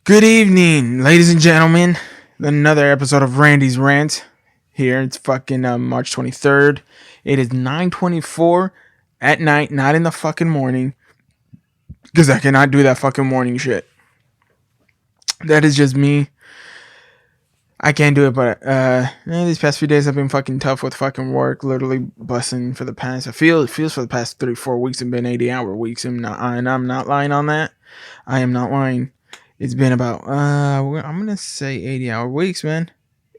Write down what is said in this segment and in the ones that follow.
Good evening, ladies and gentlemen. Another episode of Randy's Rants. Here it's fucking March 23rd. It is 9:24 at night, not in the fucking morning, because I cannot do that fucking morning shit. That is just me. I can't do it, but these past few days have been fucking tough with fucking work. Literally busting for the past. It feels for the past 34 weeks have been 80-hour weeks, and I'm not lying on that. I am not lying. It's been about I'm gonna say 80-hour weeks, man.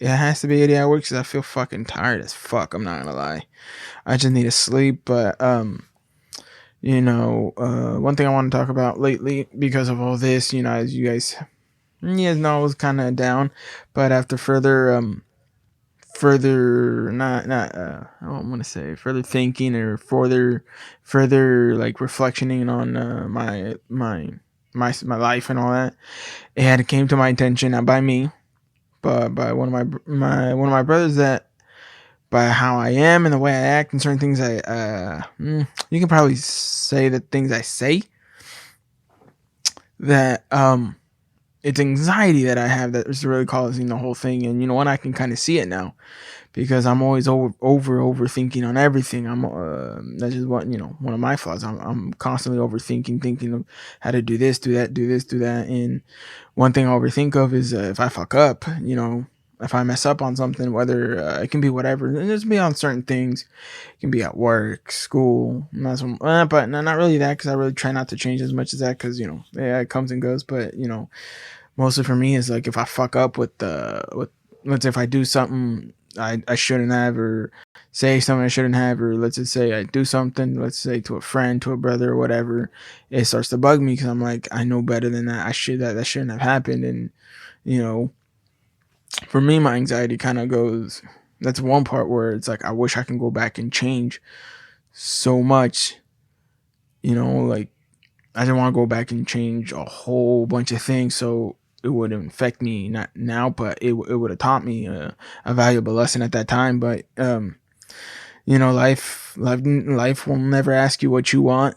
It has to be 80-hour weeks because I feel fucking tired as fuck. I'm not gonna lie. I just need to sleep, but one thing I want to talk about lately because of all this, as you guys know, I was kind of down, but after further not I don't want to say further thinking or further like reflectioning on my life and all that, it had came to my attention, not by me, but by one of my brothers, that by how I am and the way I act and certain things you can probably say that things I say that it's anxiety that I have that is really causing the whole thing. And you know what, I can kind of see it now because I'm always overthinking on everything. That's just one of my flaws. I'm constantly overthinking, thinking of how to do this, do that, do this, do that. And one thing I overthink of is if I fuck up, if I mess up on something, whether it can be whatever, and just be on certain things. It can be at work, school, but not really that, because I really try not to change as much as that, because yeah, it comes and goes. But mostly for me is like if I fuck up with let's say if I do something I shouldn't have, or say something I shouldn't have, or let's just say I do something, let's say to a friend, to a brother, or whatever, it starts to bug me because I'm like, I know better than that. That shouldn't have happened. And you know, for me, my anxiety kind of goes. That's one part where it's like I wish I can go back and change so much. Like I just want to go back and change a whole bunch of things so it wouldn't affect me, not now, but it would have taught me a valuable lesson at that time. But life will never ask you what you want.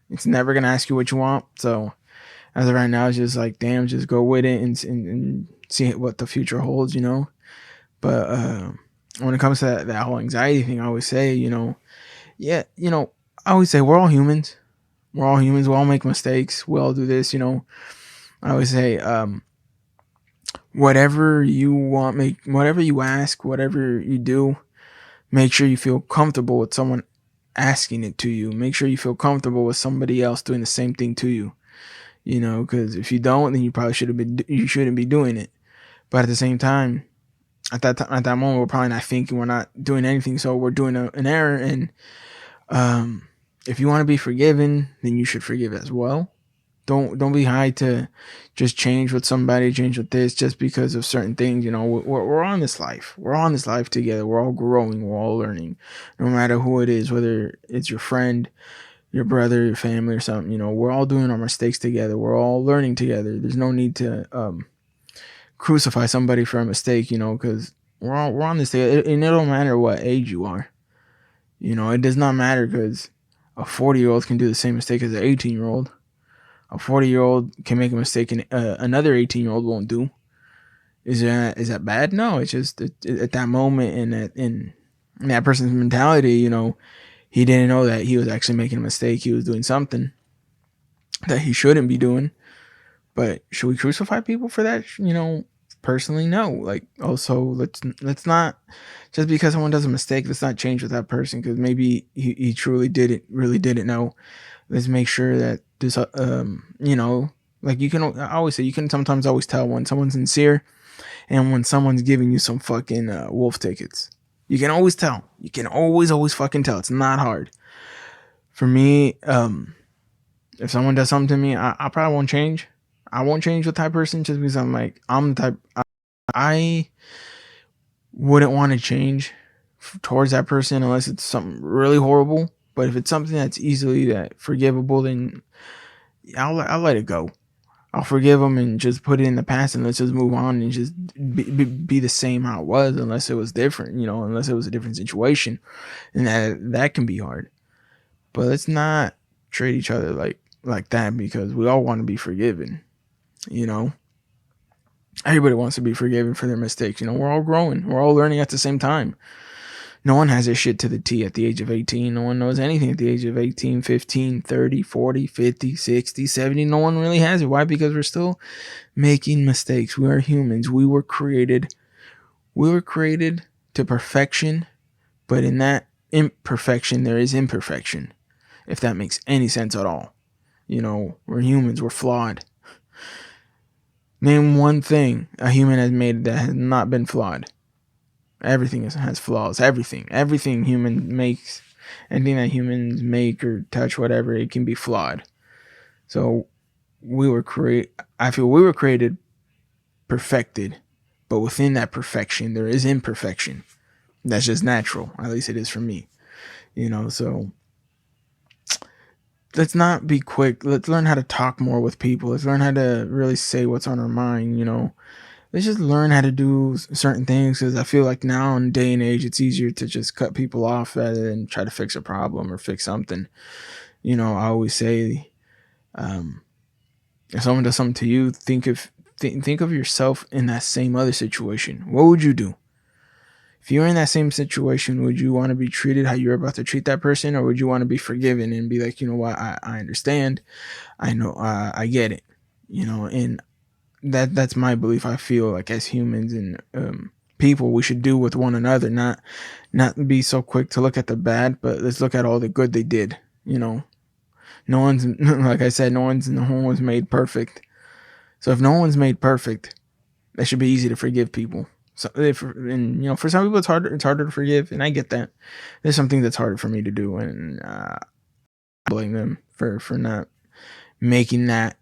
It's never gonna ask you what you want. So as of right now, it's just like, damn, just go with it and see what the future holds. But when it comes to that whole anxiety thing, I always say, yeah, I always say we're all humans. We're all humans. We all make mistakes. We all do this. I always say, whatever you want, whatever you ask, whatever you do, make sure you feel comfortable with someone asking it to you. Make sure you feel comfortable with somebody else doing the same thing to you. Because if you don't, then you shouldn't be doing it. But at the same time, at that moment, we're probably not thinking, we're not doing anything, so we're doing an error. And if you want to be forgiven, then you should forgive as well. Don't be high to just change with somebody, change with this, just because of certain things. We're on this life. We're on this life together. We're all growing. We're all learning. No matter who it is, whether it's your friend, your brother, your family, or something. We're all doing our mistakes together. We're all learning together. There's no need to crucify somebody for a mistake. Because we're on this together. And it don't matter what age you are. It does not matter, because a 40-year-old can do the same mistake as an 18-year-old. A 40-year-old can make a mistake and another 18-year-old won't do. Is that bad? No, it's just at that moment, in that person's mentality, he didn't know that he was actually making a mistake. He was doing something that he shouldn't be doing. But should we crucify people for that? Personally, no. Like, also, let's not, just because someone does a mistake, let's not change with that person, because maybe he really didn't know. Let's make sure that this, like, I always say, you can sometimes always tell when someone's sincere and when someone's giving you some fucking wolf tickets. You can always tell. You can always fucking tell. It's not hard. For me, if someone does something to me, I probably won't change. I won't change with that person, just because I'm the type, I wouldn't want to change towards that person unless it's something really horrible. But if it's something that's easily forgivable, then I'll let it go. I'll forgive them and just put it in the past, and let's just move on and just be the same how it was, unless it was different, unless it was a different situation. And that can be hard. But let's not treat each other like that, because we all want to be forgiven, you know? Everybody wants to be forgiven for their mistakes. We're all growing. We're all learning at the same time. No one has their shit to the T at the age of 18. No one knows anything at the age of 18, 15, 30, 40, 50, 60, 70. No one really has it. Why? Because we're still making mistakes. We are humans. We were created to perfection, but in that imperfection, there is imperfection. If that makes any sense at all. We're humans. We're flawed. Name one thing a human has made that has not been flawed. Everything has flaws. Everything human makes, anything that humans make or touch, whatever, it can be flawed. So I feel we were created perfected, but within that perfection, there is imperfection. That's just natural. At least it is for me. So let's not be quick. Let's learn how to talk more with people. Let's learn how to really say what's on our mind. Let's just learn how to do certain things, because I feel like now in day and age, it's easier to just cut people off rather than try to fix a problem or fix something. I always say, if someone does something to you, think of yourself in that same other situation. What would you do? If you're in that same situation, would you want to be treated how you're about to treat that person, or would you want to be forgiven and be like, you know what, I understand, I know, I get it, and that's my belief. I feel like as humans and people, we should do with one another, not be so quick to look at the bad, but let's look at all the good they did. No one's like I said, no one was made perfect. So if no one's made perfect, it should be easy to forgive people. So for some people it's harder to forgive, and I get that. There's something that's harder for me to do, and I blame them for not making that,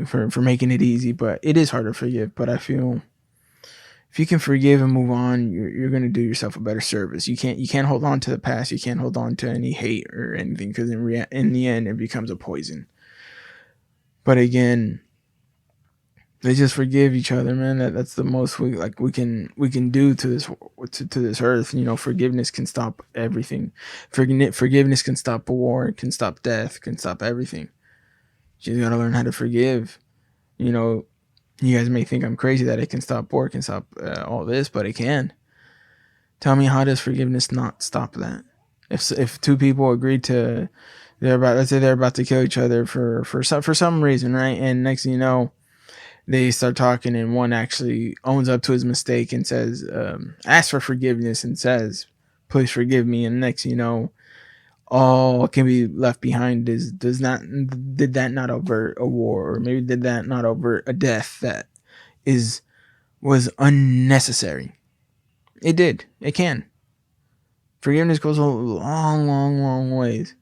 for making it easy. But it is harder to forgive. But I feel if you can forgive and move on, you're going to do yourself a better service. You can't hold on to the past. You can't hold on to any hate or anything, because in the end it becomes a poison. But again, they just forgive each other, man. That's the most we can do to this earth. Forgiveness can stop everything. Forgiveness can stop a war. It can stop death. Can stop everything. You just gotta learn how to forgive. You guys may think I'm crazy that it can stop war, it can stop all this, but it can. Tell me, how does forgiveness not stop that? If two people agree to, let's say they're about to kill each other for some reason, right? And next thing you know, they start talking, and one actually owns up to his mistake and says, asks for forgiveness and says, please forgive me. And next thing you know, all can be left behind is, did that not avert a war, or maybe did that not avert a death that was unnecessary? It did. It can. Forgiveness goes a long ways.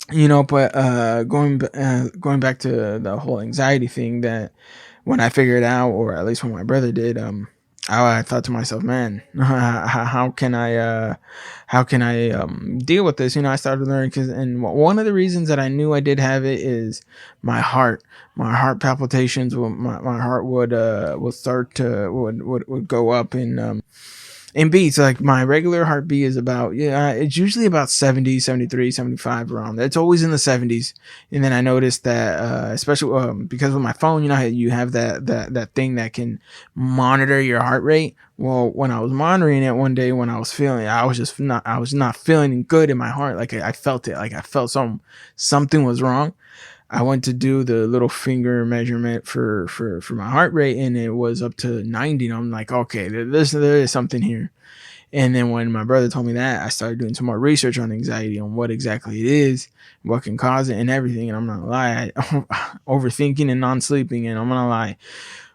But going back to the whole anxiety thing, that when I figured out, or at least when my brother did, I thought to myself, man, how can I deal with this? I started learning, and one of the reasons that I knew I did have it is my heart palpitations. My heart would start to would go up in beats. Like my regular heartbeat is about, it's usually about 70, 73, 75 around. It's always in the 70s. And then I noticed that, especially because with my phone, how you have that thing that can monitor your heart rate. Well, when I was monitoring it one day, when I was not feeling good in my heart. Like I felt it, like I felt something was wrong. I went to do the little finger measurement for my heart rate, and it was up to 90. And I'm like, okay, there is something here. And then when my brother told me that, I started doing some more research on anxiety, on what exactly it is, what can cause it, and everything. And I'm not gonna lie, overthinking and non-sleeping. And I'm gonna lie,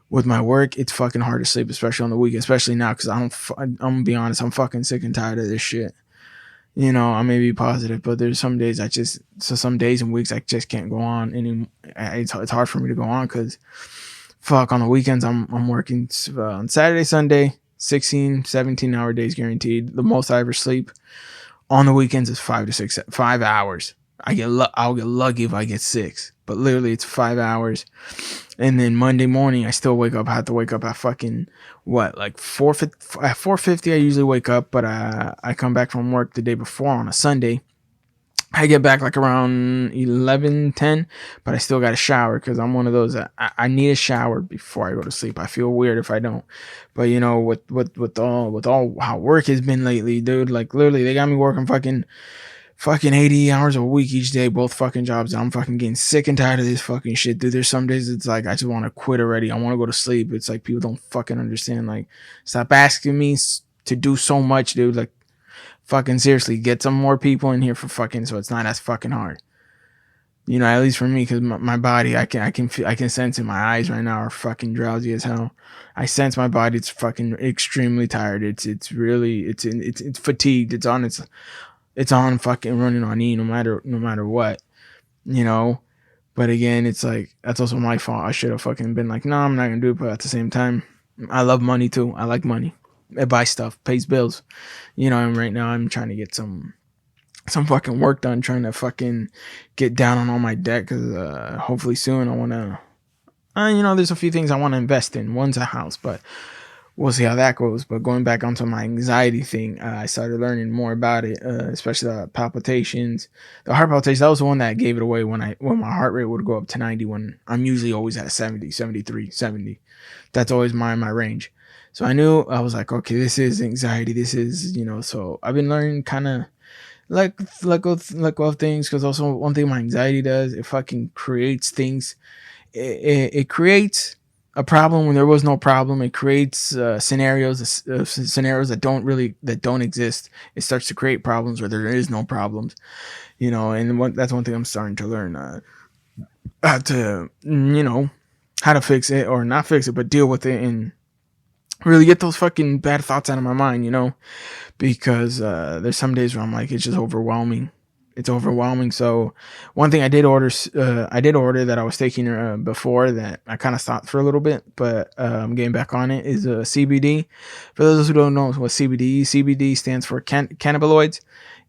with my work, it's fucking hard to sleep, especially on the weekend, especially now, because I'm gonna be honest, I'm fucking sick and tired of this shit. I may be positive, but there's some days some days and weeks I just can't go on anymore. It's hard for me to go on, because on the weekends I'm working on Saturday, Sunday, 16, 17-hour days guaranteed. The most I ever sleep on the weekends is 5 hours. I'll get lucky if I get 6, but literally it's 5 hours. And then Monday morning, I still wake up. I have to wake up at fucking like 4:50. At 4:50, I usually wake up, but I come back from work the day before on a Sunday. I get back like around 11, 10, but I still got to shower because I'm one of those that I need a shower before I go to sleep. I feel weird if I don't. But you know, with all how work has been lately, dude, like literally they got me working fucking 80 hours a week each day, both fucking jobs. I'm fucking getting sick and tired of this fucking shit, dude. There's some days it's like I just want to quit already. I want to go to sleep. It's like people don't fucking understand. Like, stop asking me to do so much, dude. Like, fucking seriously, get some more people in here for fucking so it's not as fucking hard. You know, at least for me, because my body, I can sense in my eyes right now are fucking drowsy as hell. I sense my body; it's fucking extremely tired. It's really it's fatigued. It's on fucking running on E no matter what, you know. But again, it's like that's also my fault. I should have fucking been like, no, I'm not gonna do it. But at the same time, I love money too. I like money. It buys stuff, pays bills, you know. And right now, I'm trying to get some fucking work done, trying to fucking get down on all my debt because hopefully soon I want to. You know, there's a few things I want to invest in. One's a house, but we'll see how that goes. But going back onto my anxiety thing, I started learning more about it, especially the palpitations, the heart palpitations. That was the one that gave it away when my heart rate would go up to 90 when I'm usually always at 70, 73, 70. That's always my range. So I knew I was like, okay, this is anxiety. This is, you know, so I've been learning kind of let go of things because also one thing my anxiety does, it fucking creates things. It creates a problem when there was no problem. It creates scenarios that don't exist. It starts to create problems where there is no problems, you know. And that's one thing I'm starting to learn, how to, you know, how to fix it or not fix it, but deal with it and really get those fucking bad thoughts out of my mind, you know, because there's some days where I'm like, it's just overwhelming. It's overwhelming. So one thing I did order that I was taking before that I kind of stopped for a little bit, but I'm getting back on it, is CBD. For those who don't know what CBD stands for cannabinoids.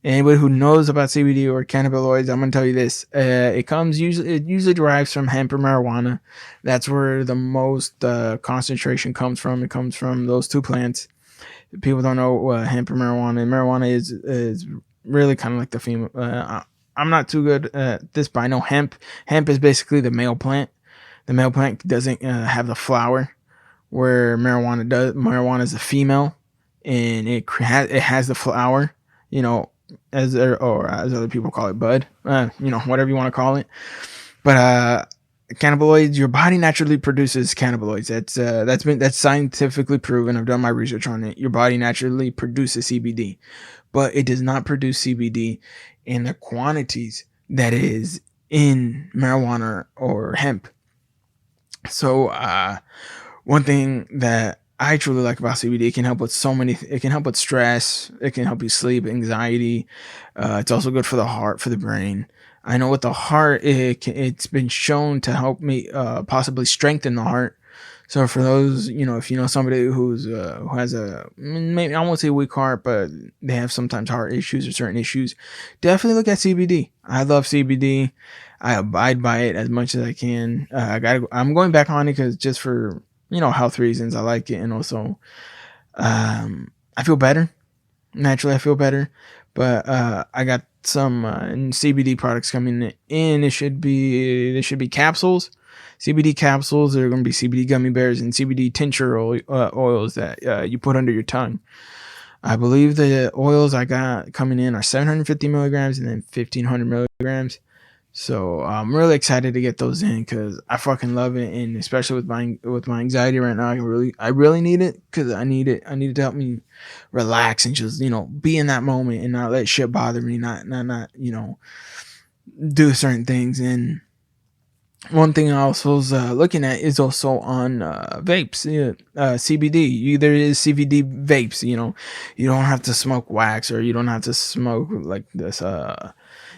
Anybody who knows about CBD or cannabinoids, I'm gonna tell you this: it usually derives from hemp or marijuana. That's where the most concentration comes from. It comes from those two plants. People don't know what hemp or marijuana. Marijuana is really kind of like the female. I'm not too good at this, but I know hemp. Hemp is basically the male plant. The male plant doesn't have the flower, where marijuana does. Marijuana is the female, and it has the flower. You know, as other people call it, bud. You know, whatever you want to call it. But cannabinoids, your body naturally produces cannabinoids. That's scientifically proven. I've done my research on it. Your body naturally produces CBD, but it does not produce CBD in the quantities that is in marijuana or hemp. So one thing that I truly like about CBD, it can help with it can help with stress. It can help you sleep, anxiety. It's also good for the heart, for the brain. I know with the heart, it's been shown to help me possibly strengthen the heart. So for those, you know, if you know somebody who has maybe I won't say weak heart, but they have sometimes heart issues or certain issues, definitely look at CBD. I love CBD. I abide by it as much as I can. I'm going back on it because just for, you know, health reasons, I like it, and also I feel better. Naturally, I feel better. But I got some CBD products coming in. There should be capsules, CBD capsules. There are going to be CBD gummy bears and CBD tincture oils that you put under your tongue. I believe the oils I got coming in are 750 milligrams and then 1500 milligrams. So I'm really excited to get those in because I fucking love it, and especially with my anxiety right now, I really need it because I need it to help me relax and just, you know, be in that moment and not let shit bother me, not you know, do certain things. And one thing I also was looking at is also on vapes, CBD. There is CBD vapes. You know, you don't have to smoke wax or you don't have to smoke like this.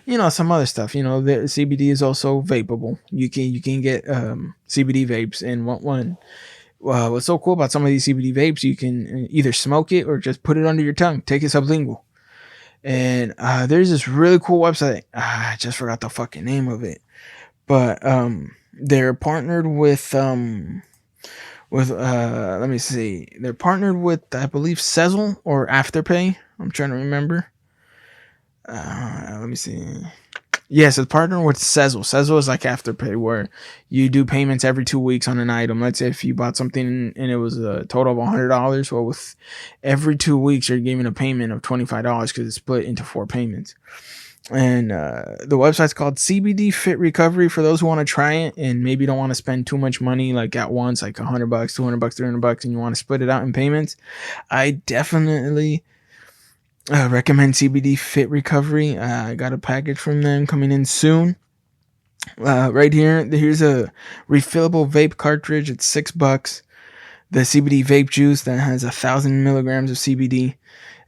You know, some other stuff. You know, the CBD is also vapable. You can get CBD vapes, and what's so cool about some of these CBD vapes, you can either smoke it or just put it under your tongue, take it sublingual. And there's this really cool website. I just forgot the fucking name of it, but they're partnered with let me see, they're partnered with, I believe, Sezzle or Afterpay. I'm trying to remember. Let me see. Yes, it's partnered with Sezzle. Sezzle is like Afterpay, where you do payments every 2 weeks on an item. Let's say if you bought something and it was a total of $100, well, with every 2 weeks you're giving a payment of $25 because it's split into 4 payments. And the website's called CBD Fit Recovery for those who want to try it and maybe don't want to spend too much money like at once, like $100, $200, $300, and you want to split it out in payments. I definitely recommend CBD Fit Recovery. I got a package from them coming in soon. Right here's a refillable vape cartridge. It's $6. The CBD vape juice that has 1,000 milligrams of CBD.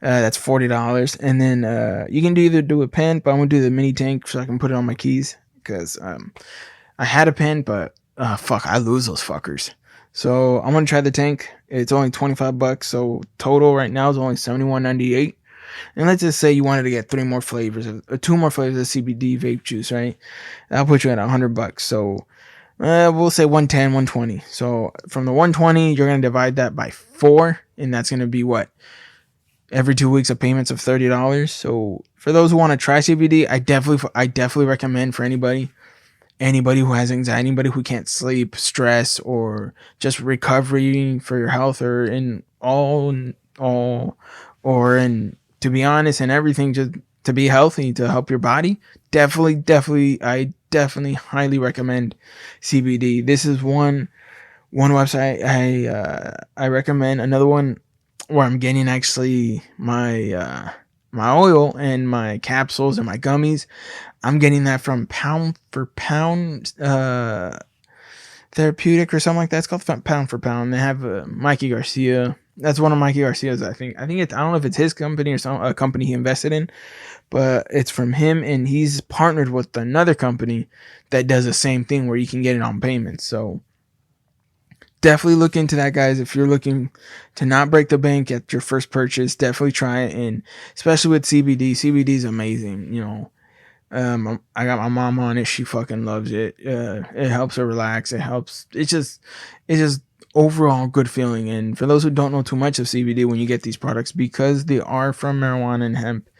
That's $40. And then you can either do a pen, but I'm gonna do the mini tank so I can put it on my keys because I had a pen, but fuck, I lose those fuckers. So I'm gonna try the tank. It's only $25, so total right now is only $71.98. And let's just say you wanted to get 2 more flavors of CBD vape juice, right? That'll put you at $100. So we'll say 110, 120. So from the 120, you're gonna divide that by 4, and that's gonna be what? Every 2 weeks of payments of $30. So for those who want to try CBD, I definitely recommend for anybody who has anxiety, anybody who can't sleep, stress, or just recovery for your health, or in or in, to be honest, and everything, just to be healthy, to help your body. I definitely highly recommend CBD. This is one website I recommend. Another one where I'm getting actually my oil and my capsules and my gummies. I'm getting that from Pound for Pound Therapeutic or something like that. It's called Pound for Pound. They have Mikey Garcia. That's one of Mikey Garcia's. I think it's, I don't know if it's his company or a company he invested in, but it's from him, and he's partnered with another company that does the same thing where you can get it on payments. So definitely look into that, guys. If you're looking to not break the bank at your first purchase, definitely try it. And especially with CBD, CBD is amazing. I got my mom on it. She fucking loves it. It helps her relax. It's just overall good feeling. And for those who don't know too much of CBD, when you get these products, because they are from marijuana and hemp,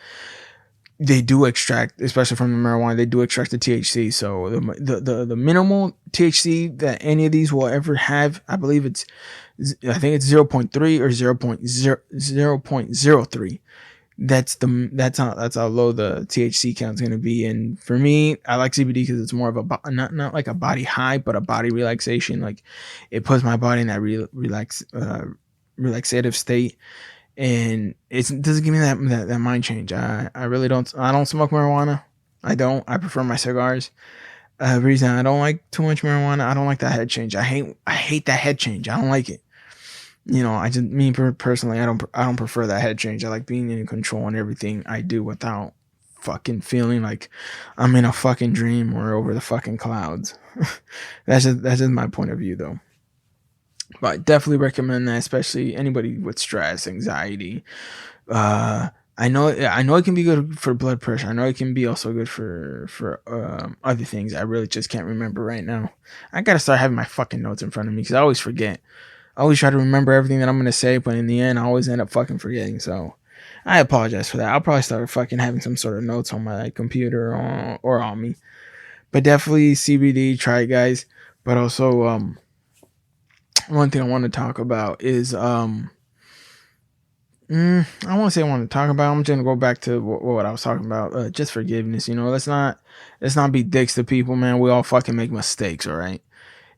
they do extract, especially from the marijuana, they do extract the THC. So the minimal THC that any of these will ever have, I think it's 0.3 or 0.03. That's how low the THC count is going to be. And for me, I like CBD because it's more of a not like a body high, but a body relaxation. Like, it puts my body in that relaxative state, and it doesn't give me that mind change. I really don't. I don't smoke marijuana. I prefer my cigars. Reason I don't like too much marijuana, I don't like that head change. I hate that head change. I don't like it. Personally, I don't prefer that head change. I like being in control and everything I do without fucking feeling like I'm in a fucking dream or over the fucking clouds. That's just my point of view, though. But I definitely recommend that, especially anybody with stress, anxiety. I know it can be good for blood pressure. I know it can be also good for other things. I really just can't remember right now. I gotta start having my fucking notes in front of me because I always forget. I always try to remember everything that I'm going to say, but in the end, I always end up fucking forgetting. So I apologize for that. I'll probably start fucking having some sort of notes on my computer or on me. But definitely CBD, try it, guys. But also, one thing I want to talk about is, I want to say I want to talk about. I'm just gonna go back to what I was talking about. Just forgiveness. Let's not be dicks to people, man. We all fucking make mistakes, all right?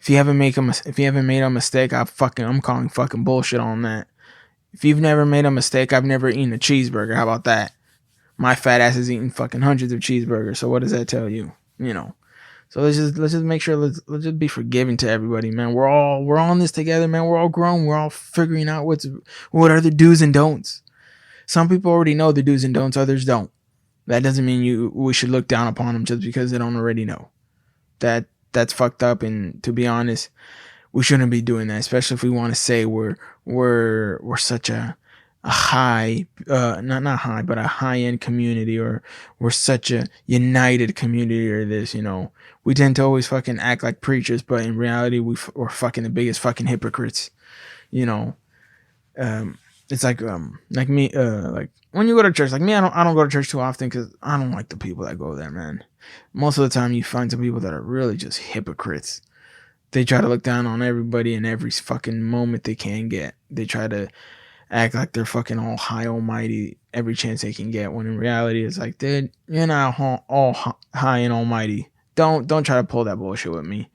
If you haven't made a mistake, I'm calling fucking bullshit on that. If you've never made a mistake, I've never eaten a cheeseburger. How about that? My fat ass is eating fucking hundreds of cheeseburgers. So what does that tell you? So let's just make sure let's just be forgiving to everybody, man. We're all in this together, man. We're all grown. We're all figuring out what are the do's and don'ts. Some people already know the do's and don'ts, others don't. That doesn't mean we should look down upon them just because they don't already know. That's fucked up, and to be honest, we shouldn't be doing that, especially if we want to say we're such a high, not high, but a high end community, or we're such a united community, or this. We tend to always fucking act like preachers, but in reality, we're fucking the biggest fucking hypocrites. it's like me, like when you go to church, like me, I don't go to church too often because I don't like the people that go there, man. Most of the time you find some people that are really just hypocrites. They try to look down on everybody in every fucking moment they can get. They try to act like they're fucking all high almighty every chance they can get, when in reality it's like, dude, you're not all high and almighty. Don't try to pull that bullshit with me.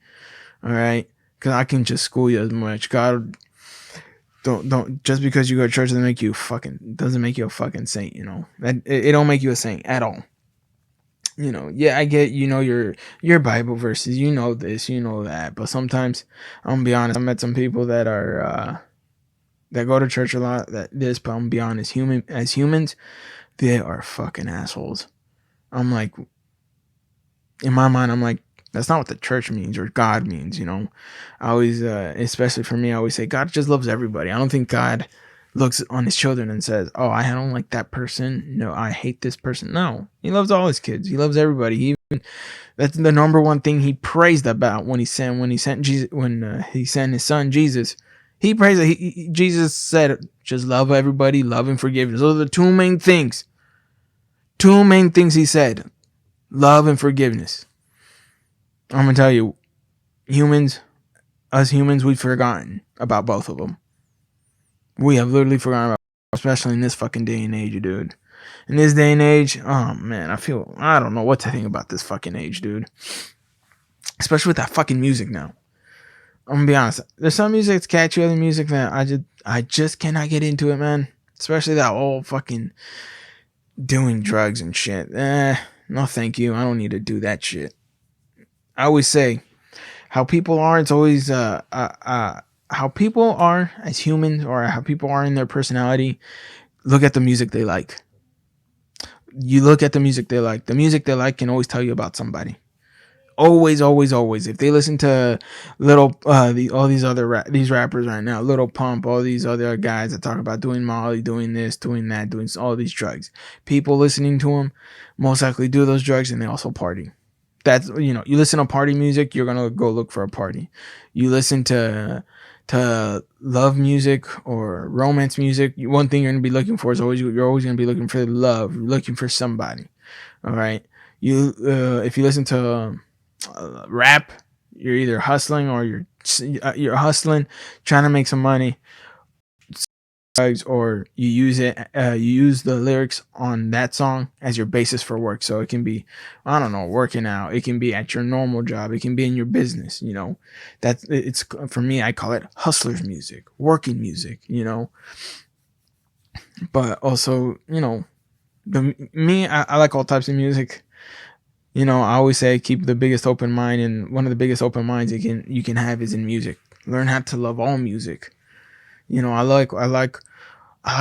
All right, because I can just school you as much. God, don't just because you go to church doesn't make you a fucking saint. That it don't make you a saint at all. Yeah, I get, your Bible verses, this, that, but sometimes I'm gonna be honest. I met some people that are that go to church a lot. But I'm gonna be honest, as humans, they are fucking assholes. I'm like, in my mind, I'm like, that's not what the church means or God means. I always, especially for me, I always say God just loves everybody. I don't think God looks on his children and says, "Oh, I don't like that person. No, I hate this person." No, he loves all his kids. He loves everybody. That's the number one thing he praised about when he sent Jesus, when he sent his son Jesus. He praised it. Jesus said, "Just love everybody, love and forgiveness." Those are the two main things. Two main things he said: love and forgiveness. I'm gonna tell you, us humans, we've forgotten about both of them. We have literally forgotten about, especially in this fucking day and age, dude. In this day and age, oh man, I don't know what to think about this fucking age, dude. Especially with that fucking music now. I'm gonna be honest. There's some music that's catchy, other music that I just cannot get into it, man. Especially that old fucking doing drugs and shit. No thank you. I don't need to do that shit. I always say how people are, it's always how people are as humans, or how people are in their personality. Look at the music they like. You look at the music they like. The music they like can always tell you about somebody. Always, always, always. If they listen to all these these rappers right now, Little Pump, all these other guys that talk about doing Molly, doing this, doing that, doing all these drugs, people listening to them most likely do those drugs, and they also party. That's, you listen to party music, you're gonna go look for a party. You listen to love music or romance music, one thing you're gonna be looking for is you're always gonna be looking for love, looking for somebody. All right. If you listen to rap, you're either hustling or you're hustling, trying to make some money, or you use the lyrics on that song as your basis for work. So it can be, I don't know, working out, it can be at your normal job, it can be in your business. It's, for me, I call it hustlers music, working music. But also, I like all types of music. I always say keep the biggest open mind, and one of the biggest open minds you can have is in music. Learn how to love all music. I like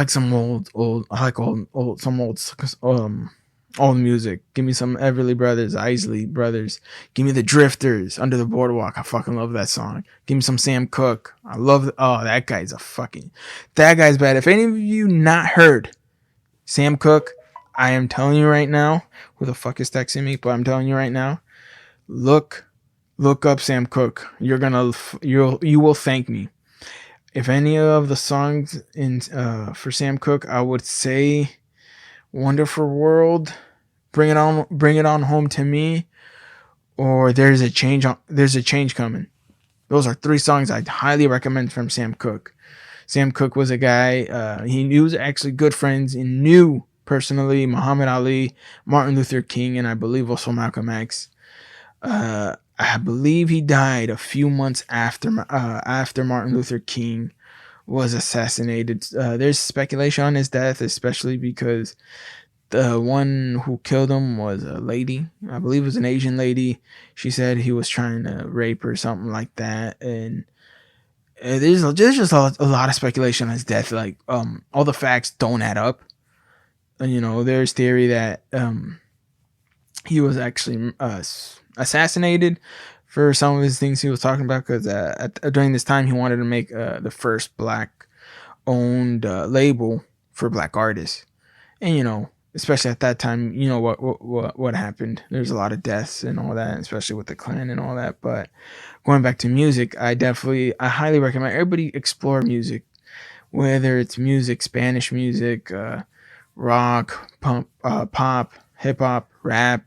some I like some old music. Give me some Everly Brothers, Isley Brothers. Give me the Drifters, Under the Boardwalk. I fucking love that song. Give me some Sam Cooke. That guy's bad. If any of you not heard Sam Cooke, I am telling you right now, who the fuck is texting me? But I'm telling you right now, look up Sam Cooke. You will thank me. If any of the songs in for Sam Cooke, I would say "Wonderful World," Bring It On Home to Me," or There's a Change Coming." Those are three songs I'd highly recommend from Sam Cooke. Sam Cooke was a guy. He was actually good friends and knew personally Muhammad Ali, Martin Luther King, and I believe also Malcolm X. I believe he died a few months after Martin Luther King was assassinated. There's speculation on his death, especially because the one who killed him was a lady. I believe it was an Asian lady. She said he was trying to rape her, something like that. And there's just a lot of speculation on his death. Like, all the facts don't add up. And, there's theory that he was actually assassinated for some of his things he was talking about, because during this time he wanted to make the first black owned label for black artists. And especially at that time, what happened. There's a lot of deaths and all that, especially with the Klan and all that. But going back to music, I highly recommend everybody explore music. whether it's music, Spanish music, rock, pop, hip hop, rap,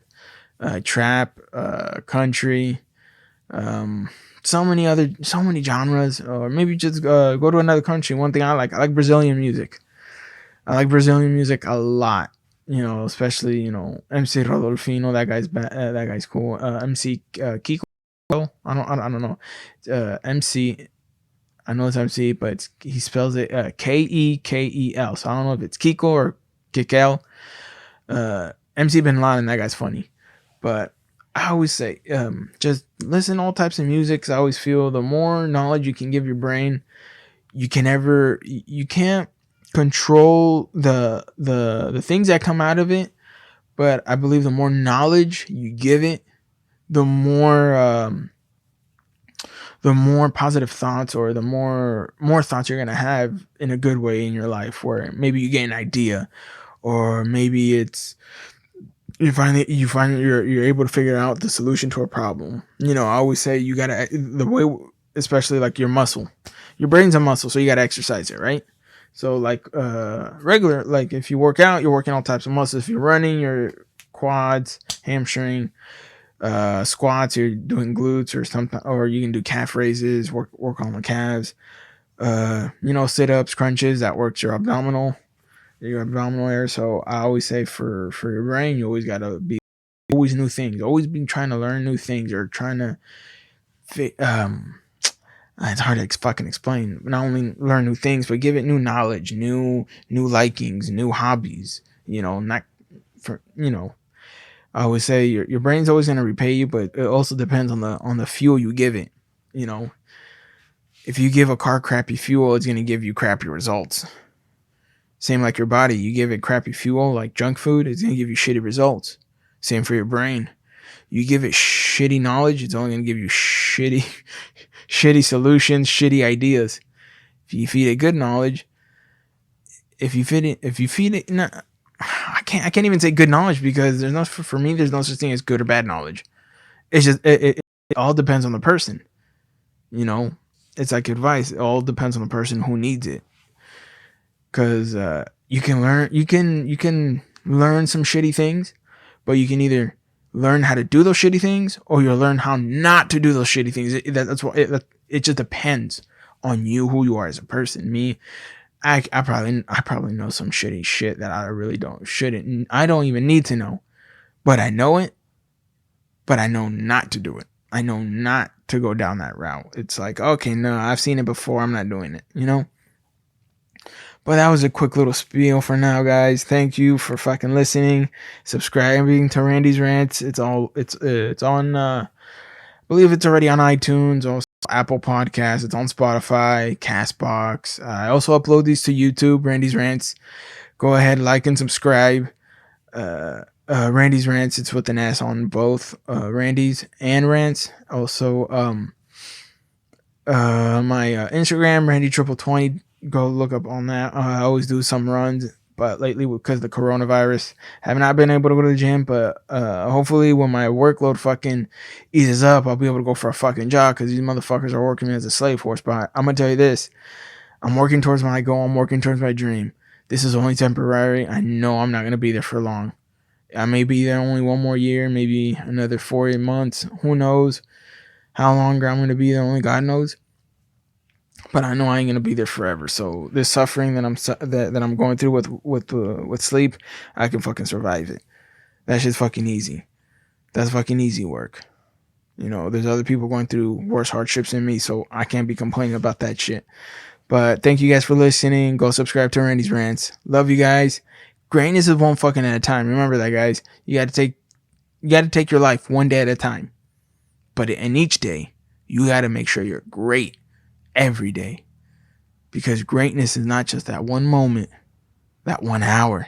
trap, country, um, so many genres, or maybe just go to another country. One thing I like Brazilian music. I like Brazilian music a lot. Especially MC Rodolfino. That guy's cool. MC Kiko. I don't know. MC. I know it's MC, but he spells it Kekel. So I don't know if it's Kiko or Kikel. MC Bin Laden. That guy's funny. But I always say, just listen to all types of music. 'Cause I always feel the more knowledge you can give your brain, you can't control the things that come out of it. But I believe the more knowledge you give it, the more positive thoughts, or the more thoughts you're gonna have in a good way in your life. Where maybe you get an idea, or maybe it's you find you're able to figure out the solution to a problem. I always say you gotta the way, especially like your brain's a muscle, so you gotta exercise it, right? So like regular, like if you work out, you're working all types of muscles. If you're running, your quads, hamstring, squats, you're doing glutes, or something, or you can do calf raises, work on the calves. Sit-ups, crunches, that works your abdominal area. So I always say for your brain, you always gotta be always new things, always be trying to learn new things, or trying to it's hard to fucking explain. Not only learn new things, but give it new knowledge, new likings, new hobbies. Not for I always say your brain's always gonna repay you, but it also depends on the fuel you give it. If you give a car crappy fuel, it's gonna give you crappy results. Same like your body, you give it crappy fuel like junk food, it's gonna give you shitty results. Same for your brain. You give it shitty knowledge, it's only gonna give you shitty solutions, shitty ideas. If you feed it good knowledge, if you feed it, no, I can't even say good knowledge, because for me there's no such thing as good or bad knowledge. It's just it all depends on the person. It's like advice. It all depends on the person who needs it. Because you can learn some shitty things, but you can either learn how to do those shitty things, or you'll learn how not to do those shitty things. That's why it just depends on you, who you are as a person. Me, I probably know some shitty shit that I really shouldn't. I don't even need to know, but I know it. But I know not to do it. I know not to go down that route. It's like, okay, no, I've seen it before. I'm not doing it. But that was a quick little spiel for now, guys. Thank you for fucking listening, subscribing to Randy's Rants. It's on. I believe it's already on iTunes, also Apple Podcasts. It's on Spotify, Castbox. I also upload these to YouTube, Randy's Rants. Go ahead, like and subscribe. Randy's Rants. It's with an S on both, Randy's and Rants. Also, my Instagram, Randy2020. Go look up on that. I always do some runs, but lately, because of the coronavirus, have not been able to go to the gym. But hopefully when my workload fucking eases up, I'll be able to go for a fucking jog, because these motherfuckers are working me as a slave force. But I'm gonna tell you this, I'm working towards my goal. I'm working towards my dream. This is only temporary. I know I'm not gonna be there for long. I may be there only one more year, maybe another 4 months. Who knows how longer I'm gonna be there? Only God knows. But I know I ain't gonna be there forever. So this suffering that I'm going through with sleep, I can fucking survive it. That shit's fucking easy. That's fucking easy work. There's other people going through worse hardships than me, so I can't be complaining about that shit. But thank you guys for listening. Go subscribe to Randy's Rants. Love you guys. Greatness is one fucking at a time. Remember that, guys. You got to take your life one day at a time. But in each day, you got to make sure you're great every day, because greatness is not just that one moment, that 1 hour,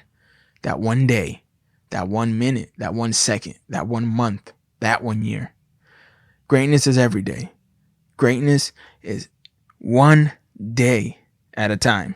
that one day, that 1 minute, that 1 second, that 1 month, that 1 year. Greatness is every day. Greatness is one day at a time.